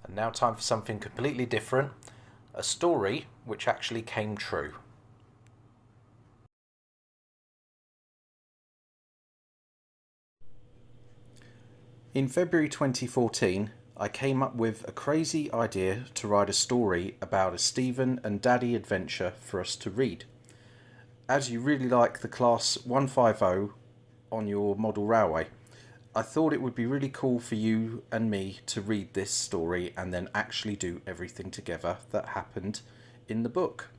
And now time for something completely different, a story which actually came true. In February 2014, I came up with a crazy idea to write a story about a Stephen and Daddy adventure for us to read. As you really like the Class 150 on your model railway, I thought it would be really cool for you and me to read this story and then actually do everything together that happened in the book.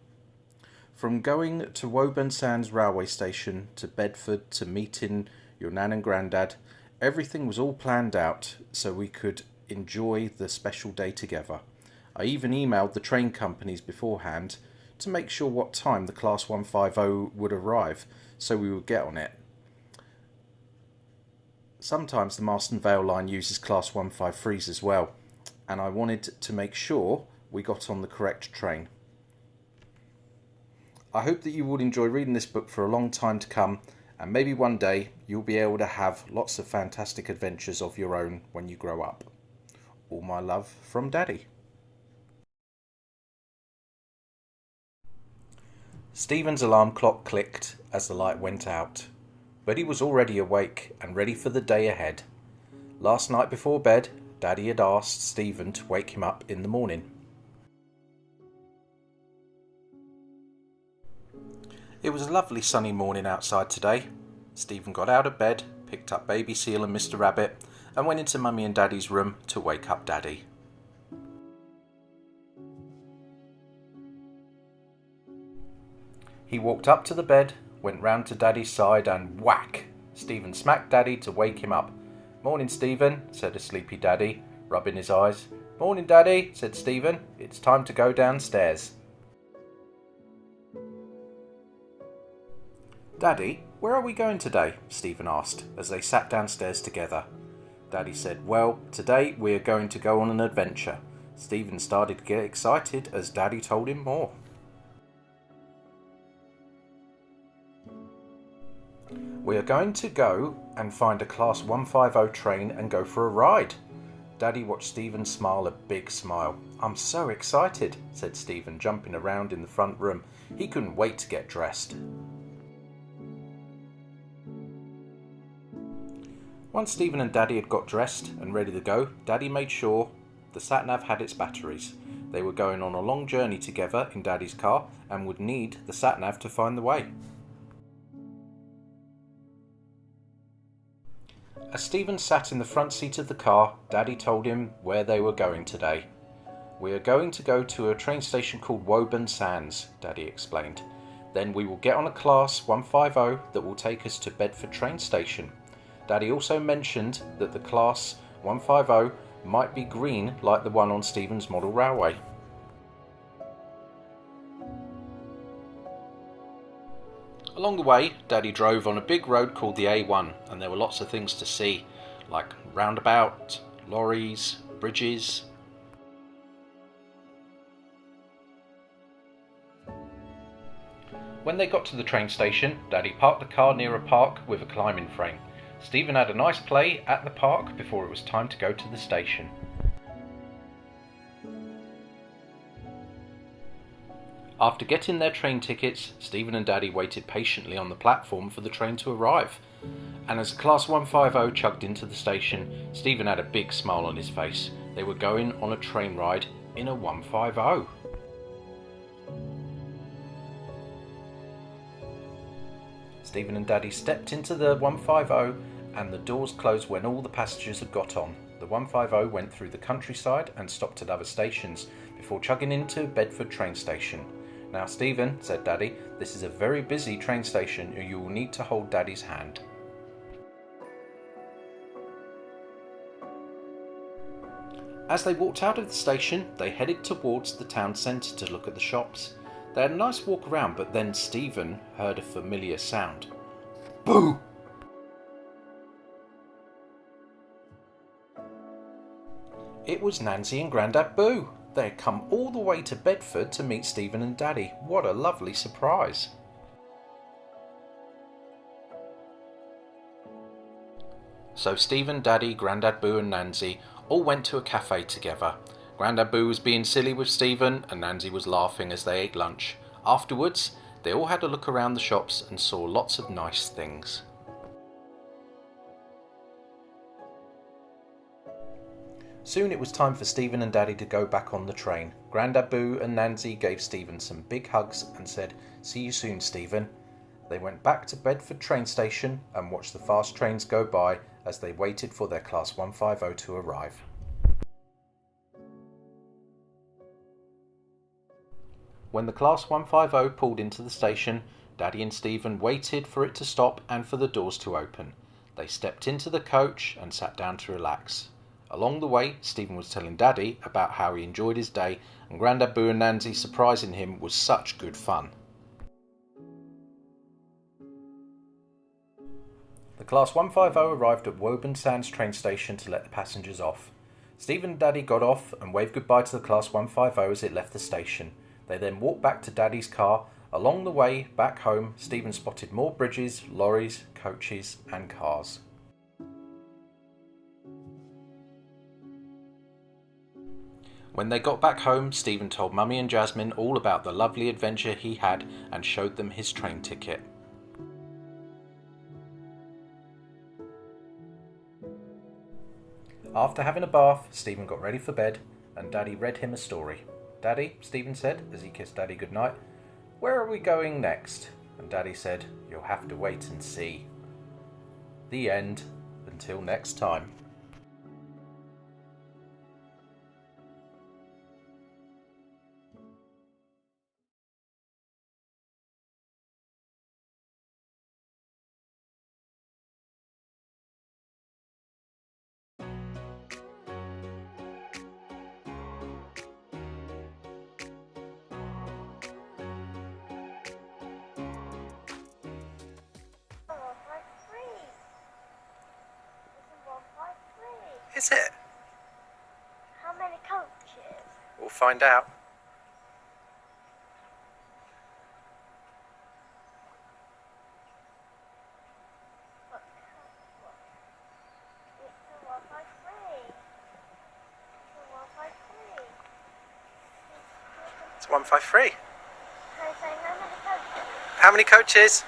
From going to Woburn Sands railway station to Bedford to meeting your nan and grandad, everything was all planned out so we could enjoy the special day together. I even emailed the train companies beforehand to make sure what time the Class 150 would arrive so we would get on it. Sometimes the Marston Vale line uses Class 153s as well, and I wanted to make sure we got on the correct train. I hope that you will enjoy reading this book for a long time to come, and maybe one day you'll be able to have lots of fantastic adventures of your own when you grow up. All my love from Daddy. Stephen's alarm clock clicked as the light went out, but he was already awake and ready for the day ahead. Last night before bed, Daddy had asked Stephen to wake him up in the morning. It was a lovely sunny morning outside today. Stephen got out of bed, picked up Baby Seal and Mr. Rabbit, and went into Mummy and Daddy's room to wake up Daddy. He walked up to the bed, went round to Daddy's side and whack! Stephen smacked Daddy to wake him up. "Morning, Stephen," said a sleepy Daddy, rubbing his eyes. "Morning, Daddy," said Stephen. "It's time to go downstairs." "Daddy, where are we going today?" Stephen asked, as they sat downstairs together. Daddy said, "Well, today we are going to go on an adventure." Stephen started to get excited as Daddy told him more. "We are going to go and find a Class 150 train and go for a ride." Daddy watched Stephen smile a big smile. "I'm so excited," said Stephen, jumping around in the front room. He couldn't wait to get dressed. Once Stephen and Daddy had got dressed and ready to go, Daddy made sure the sat-nav had its batteries. They were going on a long journey together in Daddy's car and would need the sat-nav to find the way. As Stephen sat in the front seat of the car, Daddy told him where they were going today. "We are going to go to a train station called Woburn Sands," Daddy explained. "Then we will get on a Class 150 that will take us to Bedford train station." Daddy also mentioned that the Class 150 might be green like the one on Stephen's model railway. Along the way, Daddy drove on a big road called the A1, and there were lots of things to see, like roundabout, lorries, bridges. When they got to the train station, Daddy parked the car near a park with a climbing frame. Stephen had a nice play at the park before it was time to go to the station. After getting their train tickets, Stephen and Daddy waited patiently on the platform for the train to arrive. And as Class 150 chugged into the station, Stephen had a big smile on his face. They were going on a train ride in a 150. Stephen and Daddy stepped into the 150 and the doors closed when all the passengers had got on. The 150 went through the countryside and stopped at other stations before chugging into Bedford train station. "Now, Stephen," said Daddy, "this is a very busy train station and you will need to hold Daddy's hand." As they walked out of the station, they headed towards the town centre to look at the shops. They had a nice walk around, but then Stephen heard a familiar sound. Boo! It was Nancy and Grandad Boo. They had come all the way to Bedford to meet Stephen and Daddy. What a lovely surprise. So Stephen, Daddy, Grandad Boo and Nancy all went to a cafe together. Grandad Boo was being silly with Stephen and Nancy was laughing as they ate lunch. Afterwards, they all had a look around the shops and saw lots of nice things. Soon it was time for Stephen and Daddy to go back on the train. Grandad Boo and Nancy gave Stephen some big hugs and said, "See you soon, Stephen." They went back to Bedford train station and watched the fast trains go by as they waited for their Class 150 to arrive. When the Class 150 pulled into the station, Daddy and Stephen waited for it to stop and for the doors to open. They stepped into the coach and sat down to relax. Along the way, Stephen was telling Daddy about how he enjoyed his day, and Grandad Boo and Nancy surprising him was such good fun. The Class 150 arrived at Woburn Sands train station to let the passengers off. Stephen and Daddy got off and waved goodbye to the Class 150 as it left the station. They then walked back to Daddy's car. Along the way back home, Stephen spotted more bridges, lorries, coaches and cars. When they got back home, Stephen told Mummy and Jasmine all about the lovely adventure he had and showed them his train ticket. After having a bath, Stephen got ready for bed and Daddy read him a story. "Daddy," Stephen said as he kissed Daddy goodnight, "where are we going next?" And Daddy said, "You'll have to wait and see." The end. Until next time. Is it? How many coaches? We'll find out. It's a 153. It's a 153. It's 153. Can I say how many coaches? How many coaches?